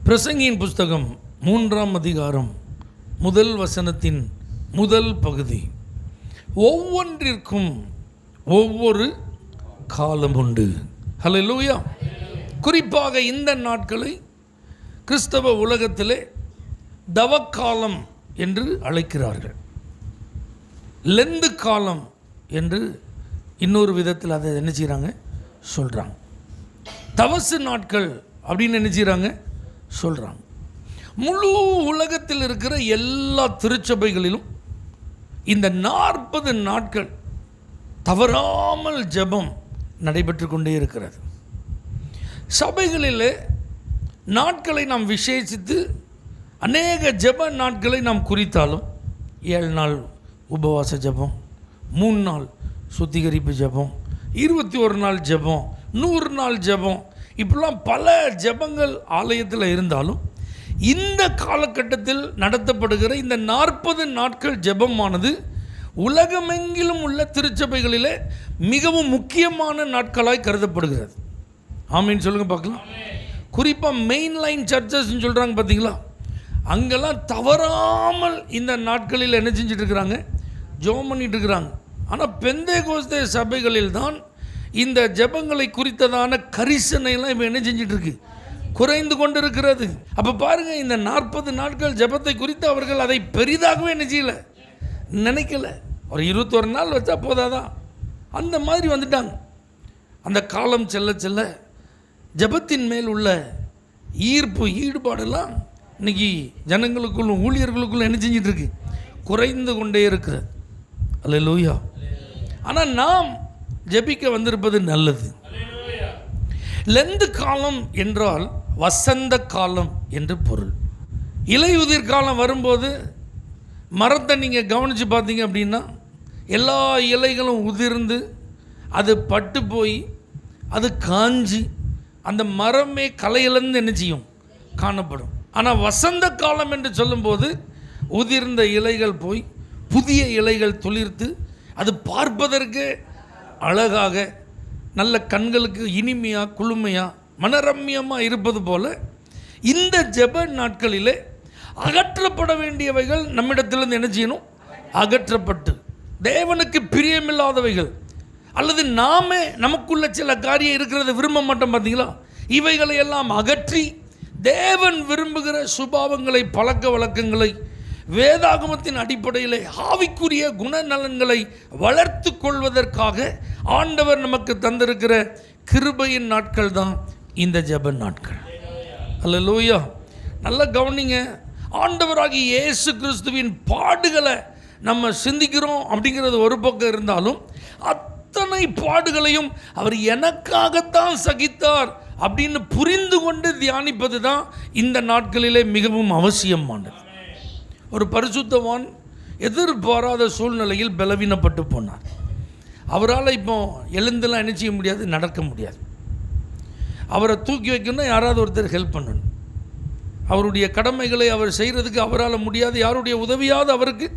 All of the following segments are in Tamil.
பிரசங்கியின் புஸ்தகம் 3ஆம் அதிகாரம் முதல் வசனத்தின் முதல் பகுதி. ஒவ்வொன்றிற்கும் ஒவ்வொரு காலம் உண்டு. ஹல்லேலூயா. குறிப்பாக இந்த நாட்களை கிறிஸ்தவ உலகத்திலே தவக்காலம் என்று அழைக்கிறார்கள். லெந்து காலம் என்று இன்னொரு விதத்தில் அதை என்ன செய்கிறாங்க சொல்கிறாங்க. தவசு நாட்கள் அப்படின்னு என்ன செய்கிறாங்க சொல்கிறாங்க. முழு உலகத்தில் இருக்கிற எல்லா திருச்சபைகளிலும் இந்த 40 நாட்கள் தவறாமல் ஜெபம் நடைபெற்று கொண்டே இருக்கிறது. சபைகளில் நாட்களை நாம் விசேஷித்து அநேக ஜெப நாட்களை நாம் குறித்தாலும் 7 நாள் உபவாச ஜெபம், 3 நாள் சுத்திகரிப்பு ஜெபம், 21 நாள் ஜெபம், 100 நாள் ஜெபம், இப்படிலாம் பல ஜெபங்கள் ஆலயத்தில் இருந்தாலும் இந்த காலகட்டத்தில் நடத்தப்படுகிற இந்த 40 நாட்கள் ஜெபமானது உலகமெங்கிலும் உள்ள திருச்சபைகளிலே மிகவும் முக்கியமான நாட்களாய் கருதப்படுகிறது. ஆமீன் சொல்லுங்க பார்க்கலாம். குறிப்பாக மெயின் லைன் சர்ச்சஸ்ன்னு சொல்கிறாங்க பார்த்தீங்களா, அங்கெல்லாம் தவறாமல் இந்த நாட்களில் என்ன செஞ்சுட்டு இருக்கிறாங்க, ஜெபம் பண்ணிட்டு இருக்கிறாங்க. ஆனால் பெந்தேகோஸ்தே சபைகளில் தான் இந்த ஜெபங்களை குறித்ததான கரிசனைலாம் இப்போ என்ன செஞ்சிட்டு இருக்கு, குறைந்து கொண்டு இருக்கிறது. அப்போ பாருங்கள், இந்த 40 நாட்கள் ஜெபத்தை குறித்து அவர்கள் அதை பெரிதாகவே என்ன செய்யலை, நினைக்கல. ஒரு 21 நாள் வச்சா போதாதான், அந்த மாதிரி வந்துட்டாங்க. அந்த காலம் செல்ல செல்ல ஜெபத்தின் மேல் உள்ள ஈர்ப்பு ஈடுபாடெல்லாம் இன்னைக்கு ஜனங்களுக்குள்ளும் ஊழியர்களுக்குள்ளும் என்ன செஞ்சிட்டு இருக்கு, குறைந்து கொண்டே இருக்கிறது. அல்லேலூயா. ஆனால் நாம் ஜெபிக்க வந்திருப்பது நல்லது. லெந்து காலம் என்றால் வசந்த காலம் என்று பொருள். இலையுதிர் காலம் வரும்போது மரத்தை நீங்கள் கவனித்து பார்த்தீங்க அப்படின்னா எல்லா இலைகளும் உதிர்ந்து அது பட்டு போய் அது காஞ்சி அந்த மரமே கலையிலேருந்து என்ன செய்யும், காணப்படும். ஆனால் வசந்த காலம் என்று சொல்லும்போது உதிர்ந்த இலைகள் போய் புதிய இலைகள் துளிர்த்து அது பார்ப்பதற்கு அழகாக நல்ல கண்களுக்கு இனிமையாக குளுமையாக மனரம்யமாக இருப்பது போல இந்த ஜெப நாட்களிலே அகற்றப்பட வேண்டியவைகள் நம்மிடத்திலிருந்து என்ன செய்யணும், அகற்றப்பட்டு தேவனுக்கு பிரியமில்லாதவைகள் அல்லது நாமே நமக்குள்ள சில காரியம் இருக்கிறத விரும்ப மாட்டோம் பார்த்தீங்களா, இவைகளை எல்லாம் அகற்றி தேவன் விரும்புகிற சுபாவங்களை பழக்க வழக்கங்களை வேதாகமத்தின் அடிப்படையில் ஆவிக்குரிய குணநலன்களை வளர்த்து கொள்வதற்காக ஆண்டவர் நமக்கு தந்திருக்கிற கிருபையின் நாட்கள் தான் இந்த ஜெப நாட்கள். அல்லேலூயா. நல்ல கவனிங்க. ஆண்டவராகிய இயேசு கிறிஸ்துவின் பாடுகளை நம்ம சிந்திக்கிறோம் அப்படிங்கிறது ஒரு பக்கம் இருந்தாலும் அத்தனை பாடுகளையும் அவர் எனக்காகத்தான் சகித்தார் அப்படின்னு புரிந்து கொண்டு தியானிப்பது தான் இந்த நாட்களிலே மிகவும் அவசியமானது. ஒரு பரிசுத்தவான் எதிர்பாராத சூழ்நிலையில் பலவீனப்பட்டு போனார். அவரால் இப்போ எழுந்தெல்லாம் என்ன செய்ய முடியாது, நடக்க முடியாது. அவரை தூக்கி வைக்கணும்னா யாராவது ஒருத்தர் ஹெல்ப் பண்ணணும். அவருடைய கடமைகளை அவர் செய்கிறதுக்கு அவரால் முடியாது, யாருடைய உதவியாவது அவருக்கு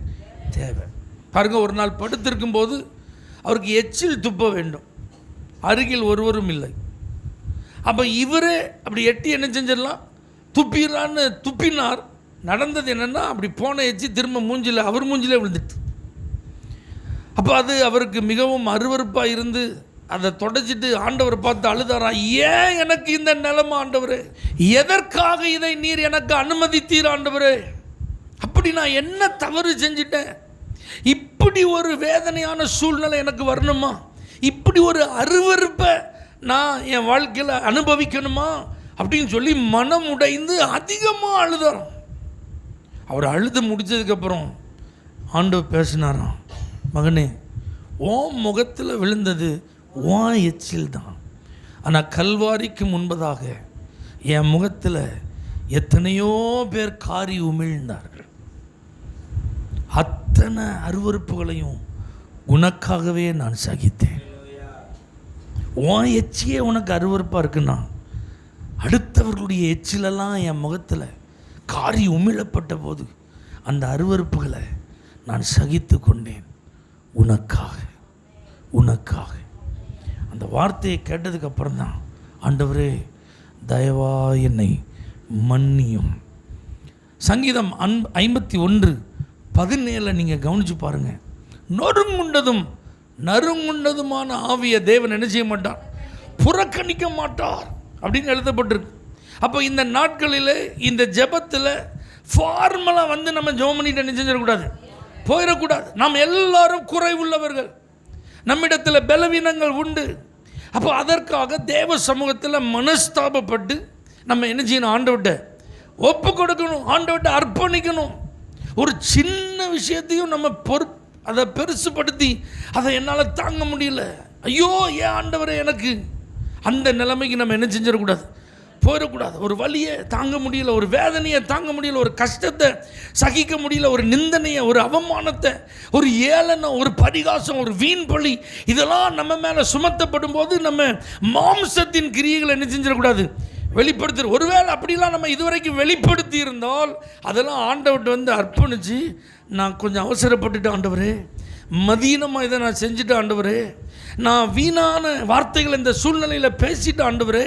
தேவை. பாருங்க, ஒரு நாள் படுத்திருக்கும் போது அவருக்கு எச்சில் துப்ப வேண்டும், அருகில் ஒருவரும் இல்லை. அப்போ இவரே அப்படி எட்டி என்ன செஞ்சிடலாம், துப்பிடலான்னு துப்பினார். நடந்தது என்னென்னா, அப்படி போன எச்சி திரும்ப மூஞ்சில் அவர் மூஞ்சிலே விழுந்துட்டு. அப்போ அது அவருக்கு மிகவும் அருவருப்பாக இருந்து அதை தொடச்சிட்டு ஆண்டவரை பார்த்து அழுதாரா, ஏன் எனக்கு இந்த நிலைமை ஆண்டவரே, எதற்காக இதை நீர் எனக்கு அனுமதித்தீர் ஆண்டவரே, அப்படி நான் என்ன தவறு செஞ்சிட்டேன், இப்படி ஒரு வேதனையான சூழ்நிலை எனக்கு வரணுமா, இப்படி ஒரு அருவருப்பை நான் என் வாழ்க்கையில் அனுபவிக்கணுமா அப்படின்னு சொல்லி மனம் உடைந்து அதிகமாக அழுதாராம். அவர் அழுது முடித்ததுக்கப்புறம் ஆண்டவர் பேசினாராம், மகனே, உன் முகத்தில் விழுந்தது உன் எச்சில் தான், ஆனால் கல்வாரிக்கு முன்பதாக என் முகத்தில் எத்தனையோ பேர் காரி உமிழ்ந்தார்கள். அத்தனை அருவருப்புகளையும் உனக்காகவே நான் சகித்தேன். உன் எச்சியே உனக்கு அருவருப்பாக இருக்குன்னா அடுத்தவர்களுடைய எச்சிலெல்லாம் என் முகத்தில் காரி உமிழப்பட்ட போது அந்த அருவருப்புகளை நான் சகித்து கொண்டேன் உனக்காக. உனக்காக அந்த வார்த்தையை கேட்டதுக்கப்புறம் தான், ஆண்டவரே தயவா என்னை மன்னியும். சங்கீதம் 51:17 நீங்கள் கவனித்து பாருங்கள். நொறுங்குண்டதும் நறுங்குண்டதுமான ஆவிய தேவன் என்ன செய்ய மாட்டார், புறக்கணிக்க மாட்டார் அப்படின்னு எழுதப்பட்டிருக்கு. அப்போ இந்த நாட்களில் இந்த ஜெபத்தில் ஃபார்மலாக வந்து நம்ம ஜெபம் பண்ணிட்டு என்ன செஞ்சிடக்கூடாது, போயிடக்கூடாது. நாம் எல்லாரும் குறைவுள்ளவர்கள், நம்மிடத்தில் பலவீனங்கள் உண்டு. அப்போ அதற்காக தேவ சமூகத்தில் மனஸ்தாபப்பட்டு நம்ம என்ன செய்யணும், ஆண்டவர்கிட்ட ஒப்பு கொடுக்கணும், ஆண்டவர்கிட்ட அர்ப்பணிக்கணும். ஒரு சின்ன விஷயத்தையும் நம்ம அதை பெருசுப்படுத்தி அதை என்னால் தாங்க முடியல, ஐயோ ஏன் ஆண்டவரே எனக்கு, அந்த நிலைமைக்கு நம்ம என்ன செஞ்சிடக்கூடாது, போயிடக்கூடாது. ஒரு வலியை தாங்க முடியல, ஒரு வேதனையை தாங்க முடியல, ஒரு கஷ்டத்தை சகிக்க முடியல, ஒரு நிந்தனையை, ஒரு அவமானத்தை, ஒரு ஏளனம், ஒரு பரிகாசம், ஒரு வீண் பழி, இதெல்லாம் நம்ம மேலே சுமத்தப்படும் போது நம்ம மாம்சத்தின் கிரியைகளை என்ன செஞ்சிடக்கூடாது, வெளிப்படுத்து. ஒருவேளை அப்படிலாம் நம்ம இதுவரைக்கும் வெளிப்படுத்தி இருந்தால் அதெல்லாம் ஆண்டவர்கிட்ட வந்து அர்ப்பணித்து, நான் கொஞ்சம் அவசரப்பட்டுட்டு ஆண்டவரே, மதீனமாக இதை நான் செஞ்சுட்டு ஆண்டவரே, நான் வீணான வார்த்தைகள் இந்த சூழ்நிலையில் பேசிட்டு ஆண்டவரே,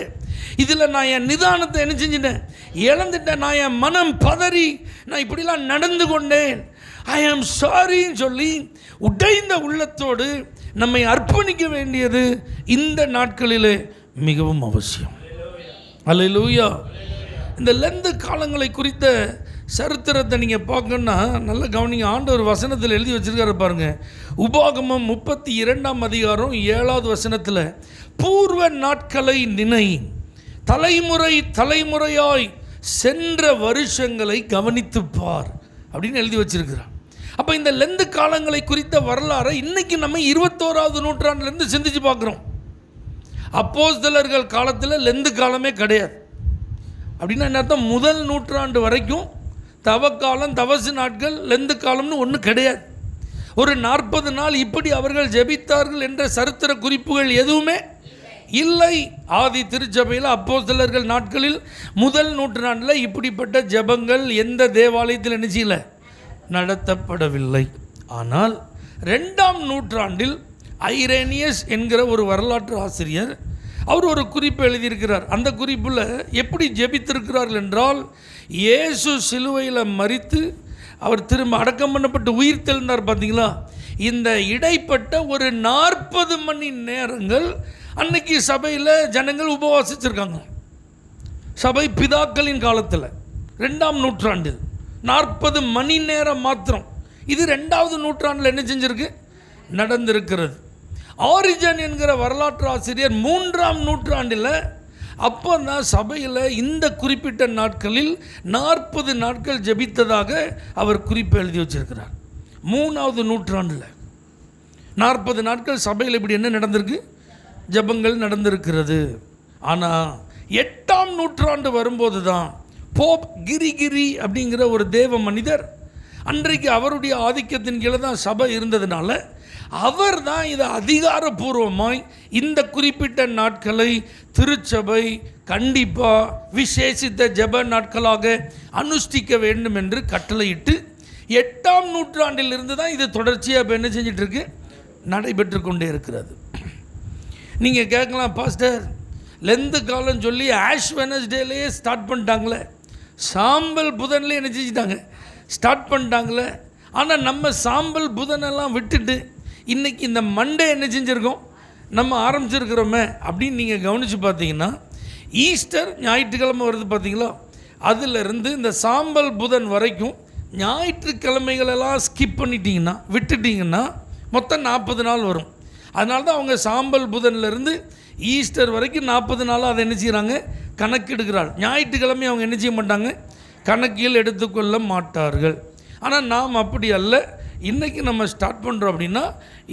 இதில் நான் என் நிதானத்தை என்ன செஞ்சிட்டேன், இழந்துட்டேன், நான் என் மனம் பதறி நான் இப்படிலாம் நடந்து கொண்டேன், ஐ ஆம் சாரின்னு சொல்லி உடைந்த உள்ளத்தோடு நம்மை அர்ப்பணிக்க வேண்டியது இந்த நாட்களிலே மிகவும் அவசியம். அல்லேலூயா. இந்த லெந்து காலங்களை குறித்த சரித்திரத்தை நீங்கள் பார்க்கணுன்னா நல்ல கவனிங்க. ஆண்டவர் வசனத்தில் எழுதி வச்சிருக்காரு பாருங்க. உபாகமம் 32:7 பூர்வ நாட்களை நினை, தலைமுறை தலைமுறையாய் சென்ற வருஷங்களை கவனித்து பார் அப்படின்னு எழுதி வச்சிருக்கிறார். அப்போ இந்த லெந்து காலங்களை குறித்த வரலாறை இன்னைக்கு நம்ம 21வது நூற்றாண்டுலேருந்து சிந்திச்சு பார்க்குறோம். அப்போஸ்தலர்கள் காலத்தில் லெந்து காலமே கிடையாது. அப்படின்னா என்ன அர்த்தம், முதல் நூற்றாண்டு வரைக்கும் தவக்காலம், தவசு நாட்கள், லெந்து காலம்னு ஒன்றும் கிடையாது. ஒரு 40 நாள் இப்படி அவர்கள் ஜெபித்தார்கள் என்ற சரித்திர குறிப்புகள் எதுவுமே இல்லை. ஆதி திருச்சபையில் அப்போஸ்தலர்கள் நாட்களில் முதல் நூற்றாண்டில் இப்படிப்பட்ட ஜெபங்கள் எந்த தேவாலயத்தில் என்ன செய்யல, நடத்தப்படவில்லை. ஆனால் 2ஆம் நூற்றாண்டில் ஐரேனியஸ் என்கிற ஒரு வரலாற்று ஆசிரியர் அவர் ஒரு குறிப்பு எழுதியிருக்கிறார். அந்த குறிப்பில் எப்படி ஜெபித்திருக்கிறார்கள் என்றால், இயேசு சிலுவையில் மரித்து அவர் திரும்ப அடக்கம் பண்ணப்பட்டு உயிர் தெழுந்தார் பார்த்தீங்களா, இந்த இடைப்பட்ட ஒரு 40 மணி நேரங்கள் அன்னைக்கு சபையில் ஜனங்கள் உபவாசிச்சிருக்காங்க. சபை பிதாக்களின் காலத்தில் 2ஆம் நூற்றாண்டில் 40 மணி நேரம் மாத்திரம். இது 2வது நூற்றாண்டில் என்ன செஞ்சிருக்கு, நடந்திருக்கிறது. ஆரிஜன் என்கிற வரலாற்று ஆசிரியர் 3ஆம் நூற்றாண்டில் அப்போ தான் சபையில் இந்த குறிப்பிட்ட நாட்களில் 40 நாட்கள் ஜெபித்ததாக அவர் குறிப்பு எழுதி வச்சிருக்கிறார். 3வது நூற்றாண்டில் 40 நாட்கள் சபையில் இப்படி என்ன நடந்திருக்கு, ஜெபங்கள் நடந்திருக்கிறது. ஆனால் 8ஆம் நூற்றாண்டு வரும்போது தான் போப் கிரிகிரி அப்படிங்கிற ஒரு தேவ மனிதர், அன்றைக்கு அவருடைய ஆதிக்கத்தின் கீழே தான் சபை இருந்ததுனால அவர் தான் இதை அதிகாரப்பூர்வமாய் இந்த குறிப்பிட்ட நாட்களை திருச்சபை கண்டிப்பாக விசேஷித்த ஜெப நாட்களாக அனுஷ்டிக்க வேண்டும் என்று கட்டளையிட்டு 8ஆம் நூற்றாண்டில் இருந்து தான் இது தொடர்ச்சியாக என்ன செஞ்சிட்டு இருக்கு, நடைபெற்று கொண்டே இருக்கிறது. நீங்கள் கேட்கலாம், பாஸ்டர் லெந்து காலம் சொல்லி ஆஷ் வெனஸ்டேலேயே ஸ்டார்ட் பண்ணிட்டாங்களே, சாம்பல் புதன்லேயே என்ன செஞ்சிட்டாங்க, ஸ்டார்ட் பண்ணிட்டாங்களே. ஆனால் நம்ம சாம்பல் புதனெல்லாம் விட்டுட்டு இன்றைக்கி இந்த மண்டே என்ன செஞ்சுருக்கோம், நம்ம ஆரம்பிச்சிருக்கிறோமே அப்படின்னு நீங்கள் கவனித்து பார்த்தீங்கன்னா, ஈஸ்டர் ஞாயிற்றுக்கிழமை வருது பார்த்தீங்களா, அதிலிருந்து இந்த சாம்பல் புதன் வரைக்கும் ஞாயிற்றுக்கிழமைகளெல்லாம் ஸ்கிப் பண்ணிட்டீங்கன்னா, விட்டுட்டிங்கன்னா மொத்தம் 40 நாள் வரும். அதனால தான் அவங்க சாம்பல் புதன்லேருந்து ஈஸ்டர் வரைக்கும் 40 நாளாக அதை என்ன செய்கிறாங்க, கணக்கெடுக்கிறாள். ஞாயிற்றுக்கிழமை அவங்க என்ன செய்ய மாட்டாங்க, கணக்கில் எடுத்துக்கொள்ள மாட்டார்கள். ஆனால் நாம் அப்படி அல்ல. இன்றைக்கி நம்ம ஸ்டார்ட் பண்ணுறோம் அப்படின்னா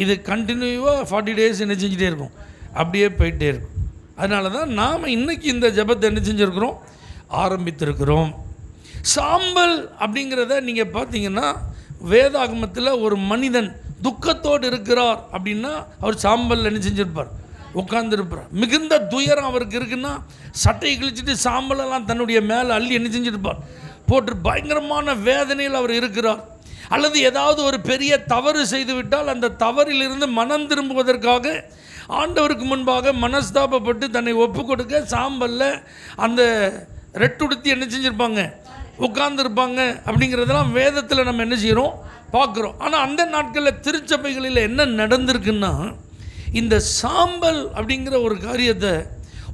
இது கண்டினியூவாக 40 டேஸ் என்ன செஞ்சுட்டே இருக்கும், அப்படியே போயிட்டே இருக்கும். அதனால தான் நாம் இன்றைக்கி இந்த ஜெபத்தை என்ன செஞ்சுருக்கிறோம், ஆரம்பித்திருக்கிறோம். சாம்பல் அப்படிங்கிறத நீங்கள் பார்த்தீங்கன்னா வேதாகமத்தில் ஒரு மனிதன் துக்கத்தோடு இருக்கிறார் அப்படின்னா அவர் சாம்பல் என்ன செஞ்சுருப்பார், உட்கார்ந்துருப்பார். மிகுந்த துயரம் அவருக்கு இருக்குன்னா சட்டையை கிழிச்சிட்டு சாம்பலெல்லாம் தன்னுடைய மேலே அள்ளி என்ன செஞ்சுருப்பார், போட்டு பயங்கரமான வேதனையில் அவர் இருக்கிறார். அல்லது ஏதாவது ஒரு பெரிய தவறு செய்துவிட்டால் அந்த தவறிலிருந்து மனம் திரும்புவதற்காக ஆண்டவருக்கு முன்பாக மனஸ்தாபப்பட்டு தன்னை ஒப்பு கொடுக்க சாம்பலில் அந்த ரெட்டுடுத்தி என்ன செஞ்சுருப்பாங்க, உட்கார்ந்துருப்பாங்க அப்படிங்கிறதெல்லாம் வேதத்தில் நம்ம என்ன செய்கிறோம், பார்க்குறோம். ஆனால் அந்த நாட்களில் திருச்சபைகளில் என்ன நடந்திருக்குன்னா, இந்த சாம்பல் அப்படிங்கிற ஒரு காரியத்தை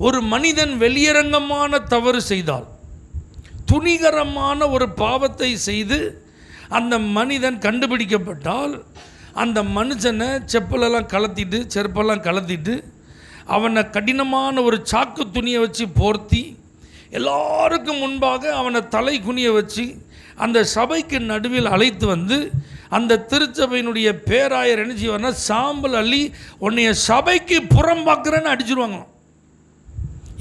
ஒரு மனிதன் வெளியரங்கமான தவறு செய்தால், துணிகரமான ஒரு பாவத்தை செய்து அந்த மனிதன் கண்டுபிடிக்கப்பட்டால், அந்த மனுஷனை செப்பலெல்லாம் கலத்திட்டு, செருப்பெல்லாம் கலத்திட்டு, அவனை கடினமான ஒரு சாக்கு துணியை வச்சு போர்த்தி, எல்லாருக்கும் முன்பாக அவனை தலை குனிய வச்சு அந்த சபைக்கு நடுவில் அழைத்து வந்து, அந்த திருச்சபையினுடைய பேராயர் என்ன செய்வார்னா, சாம்பல் அள்ளி உன்னைய சபைக்கு புறம்பாக்குறேன்னு அடிச்சிருவாங்க.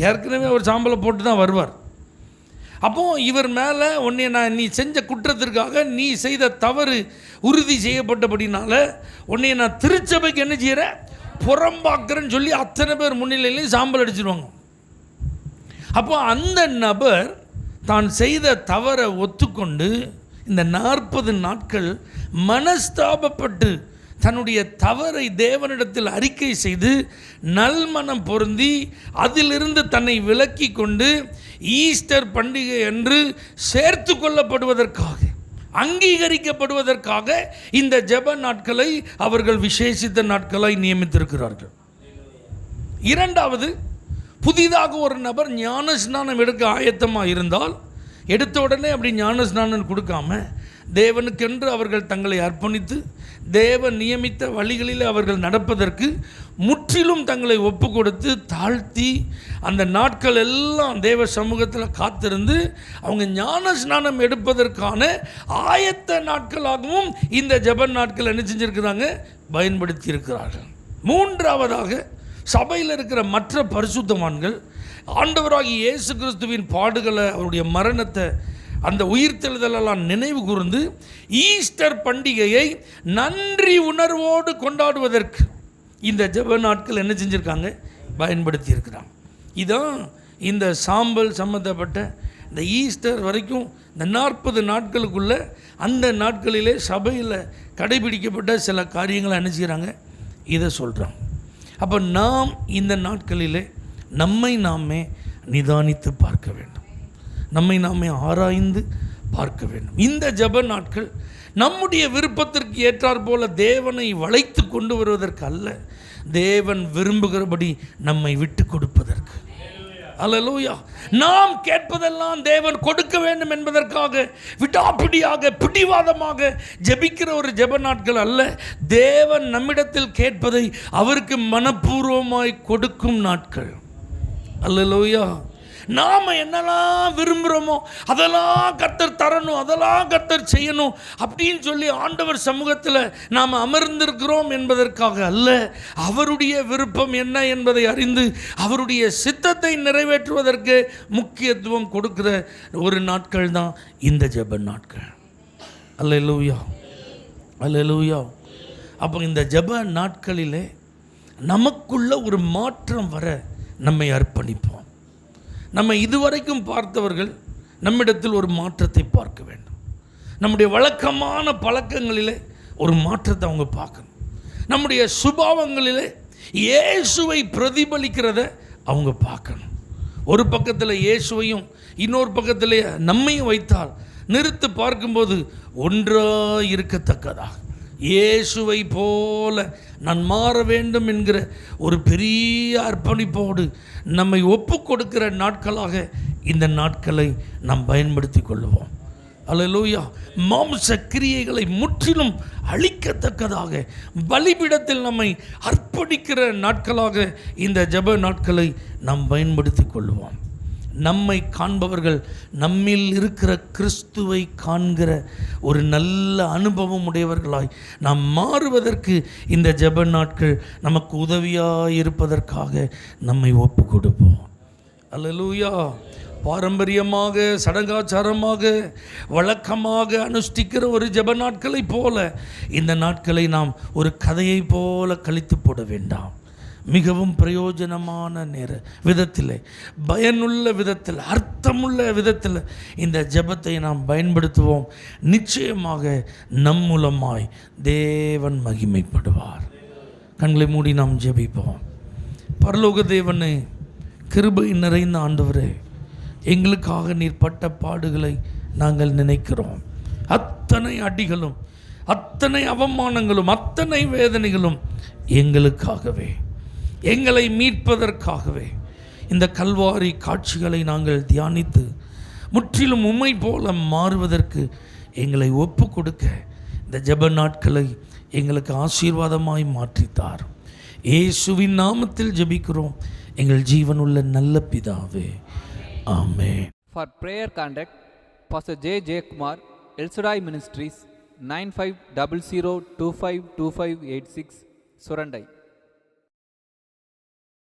ஏற்கனவே அவர் சாம்பலை போட்டு தான் வருவார். அப்போது இவர் மேலே உன்னை நீ செஞ்ச குற்றத்திற்காக நீ செய்த தவறு உறுதி செய்யப்பட்டபடினால உன்னை நான் திருச்சபைக்கு என்ன செய்கிறேன், புறம்பாக்குறேன்னு சொல்லி அத்தனை பேர் முன்னிலையிலையும் சாம்பல் அடிச்சிருவாங்க. அப்போ அந்த நபர் தான் செய்த தவறை ஒத்துக்கொண்டு இந்த 40 நாட்கள் மனஸ்தாபப்பட்டு தன்னுடைய தவறை தேவனிடத்தில் அறிக்கை செய்து நல்மனம் பொருந்தி அதிலிருந்து தன்னை விலக்கி கொண்டு ஈஸ்டர் பண்டிகை என்று சேர்த்து கொள்ளப்படுவதற்காக, அங்கீகரிக்கப்படுவதற்காக இந்த ஜெப நாட்களை அவர்கள் விசேஷித்த நாட்களாய் நியமித்திருக்கிறார்கள். இரண்டாவது, புதிதாக ஒரு நபர் ஞான ஸ்நானம் எடுக்க ஆயத்தமாக இருந்தால், எடுத்த உடனே அப்படி ஞான ஸ்நானம் கொடுக்காம தேவனுக்கென்று அவர்கள் தங்களை அர்ப்பணித்து தேவன் நியமித்த வழிகளில் அவர்கள் நடப்பதற்கு முற்றிலும் தங்களை ஒப்பு கொடுத்து தாழ்த்தி அந்த நாட்கள் எல்லாம் தேவ சமூகத்தில் காத்திருந்து அவங்க ஞான ஸ்நானம் எடுப்பதற்கான ஆயத்த நாட்களாகவும் இந்த ஜெப நாட்கள் என்ன செஞ்சுருக்கிறாங்க, பயன்படுத்தி இருக்கிறார்கள். மூன்றாவதாக, சபையில் இருக்கிற மற்ற பரிசுத்தவான்கள் ஆண்டவராகிய இயேசு கிறிஸ்துவின் பாடுகளை, அவருடைய மரணத்தை, அந்த உயிர்த்தெழுதலெல்லாம் நினைவு கூர்ந்து ஈஸ்டர் பண்டிகையை நன்றி உணர்வோடு கொண்டாடுவதற்கு இந்த ஜெப நாட்கள் என்ன செஞ்சுருக்காங்க, பயன்படுத்தி இருக்கிறாங்க. இதான் இந்த சாம்பல் சம்மந்தப்பட்ட இந்த ஈஸ்டர் வரைக்கும் இந்த 40 நாட்களுக்குள்ள அந்த நாட்களிலே சபையில் கடைபிடிக்கப்பட்ட சில காரியங்களை என்ன செய்கிறாங்க, இதை சொல்கிறாங்க. அப்போ நாம் இந்த நாட்களிலே நம்மை நாமே நிதானித்து பார்க்க வேண்டும், நம்மை நாமே ஆராய்ந்து பார்க்க வேண்டும். இந்த ஜெப நாட்கள் நம்முடைய விருப்பத்திற்கு ஏற்றாற் போல தேவனை வளைத்து கொண்டு வருவதற்கு அல்ல, தேவன் விரும்புகிறபடி நம்மை விட்டு கொடுப்பதற்கு. அல்லேலூயா. நாம் கேட்பதெல்லாம் தேவன் கொடுக்க வேண்டும் என்பதற்காக விடாப்பிடியாக பிடிவாதமாக ஜெபிக்கிற ஒரு ஜெப நாட்கள் அல்ல, தேவன் நம்மிடத்தில் கேட்பதை அவருக்கு மனப்பூர்வமாய் கொடுக்கும் நாட்கள். அல்லேலூயா. நாம் என்னெல்லாம் விரும்புகிறோமோ அதெல்லாம் கர்த்தர் தரணும், அதெல்லாம் கர்த்தர் செய்யணும் அப்படின்னு சொல்லி ஆண்டவர் சமூகத்தில் நாம் அமர்ந்திருக்கிறோம் என்பதற்காக அல்ல, அவருடைய விருப்பம் என்ன என்பதை அறிந்து அவருடைய சித்தத்தை நிறைவேற்றுவதற்கு முக்கியத்துவம் கொடுக்கிற ஒரு நாட்கள் தான் இந்த ஜெப நாட்கள். அல்லேலூயா, அல்லேலூயா. அப்போ இந்த ஜெப நாட்களிலே நமக்குள்ள ஒரு மாற்றம் வர நம்மை அர்ப்பணிப்போம். நம்ம இதுவரைக்கும் பார்த்தவர்கள் நம்மிடத்தில் ஒரு மாற்றத்தை பார்க்க வேண்டும். நம்முடைய வழக்கமான பழக்கங்களிலே ஒரு மாற்றத்தை அவங்க பார்க்கணும். நம்முடைய சுபாவங்களிலே இயேசுவை பிரதிபலிக்கிறத அவங்க பார்க்கணும். ஒரு பக்கத்தில் இயேசுவையும் இன்னொரு பக்கத்தில் நம்மையும் வைத்தால் நிறுத்து பார்க்கும்போது ஒன்றாக இருக்கத்தக்கதாக இயேசுவை போல நான் மாற வேண்டும் என்கிற ஒரு பெரிய அர்ப்பணிப்போடு நம்மை ஒப்பு கொடுக்கிற நாட்களாக இந்த நாட்களை நாம் பயன்படுத்தி கொள்வோம். அல்லேலூயா. மாம்ச கிரியைகளை முற்றிலும் அழிக்கத்தக்கதாக பலிபீடத்தில் நம்மை அர்ப்பணிக்கிற நாட்களாக இந்த ஜெப நாட்களை நாம் பயன்படுத்தி கொள்வோம். நம்மை காண்பவர்கள் நம்மில் இருக்கிற கிறிஸ்துவை காண்கிற ஒரு நல்ல அனுபவம் உடையவர்களாய் நாம் மாறுவதற்கு இந்த ஜெப நாட்கள் நமக்கு உதவியாக இருப்பதற்காக நம்மை ஒப்பு கொடுப்போம். அல்லேலூயா. பாரம்பரியமாக சடங்காச்சாரமாக வழக்கமாக அனுஷ்டிக்கிற ஒரு ஜெப நாட்களை போல இந்த நாட்களை நாம் ஒரு கதையை போல கழித்து போட வேண்டாம். மிகவும் பிரயோஜனமான விதத்தில், பயனுள்ள விதத்தில், அர்த்தமுள்ள விதத்தில் இந்த ஜெபத்தை நாம் பயன்படுத்துவோம். நிச்சயமாக நம் மூலமாய் தேவன் மகிமைப்படுவார். கண்களை மூடி நாம் ஜெபிப்போம். பரலோக தேவனே, கிருபை நிறைந்த ஆண்டவரே, எங்களுக்காக நீர் பட்ட பாடுகளை நாங்கள் நினைக்கிறோம். அத்தனை அடிகளும், அத்தனை அவமானங்களும், அத்தனை வேதனைகளும் எங்களுக்காகவே, எங்களை மீட்பதற்காகவே. இந்த கல்வாரி காட்சிகளை நாங்கள் தியானித்து முற்றிலும் உம்மை போல மாறுவதற்கு எங்களை ஒப்பு கொடுக்க இந்த ஜெப நாட்களை எங்களுக்கு ஆசீர்வாதமாய் மாற்றித்தார். இயேசுவின் நாமத்தில் ஜெபிக்கிறோம் எங்கள் ஜீவனுள்ள நல்ல பிதாவே, ஆமென். For prayer contact, Pastor J. J. Kumar, El Shaddai Ministries, 9500252586, Surandai.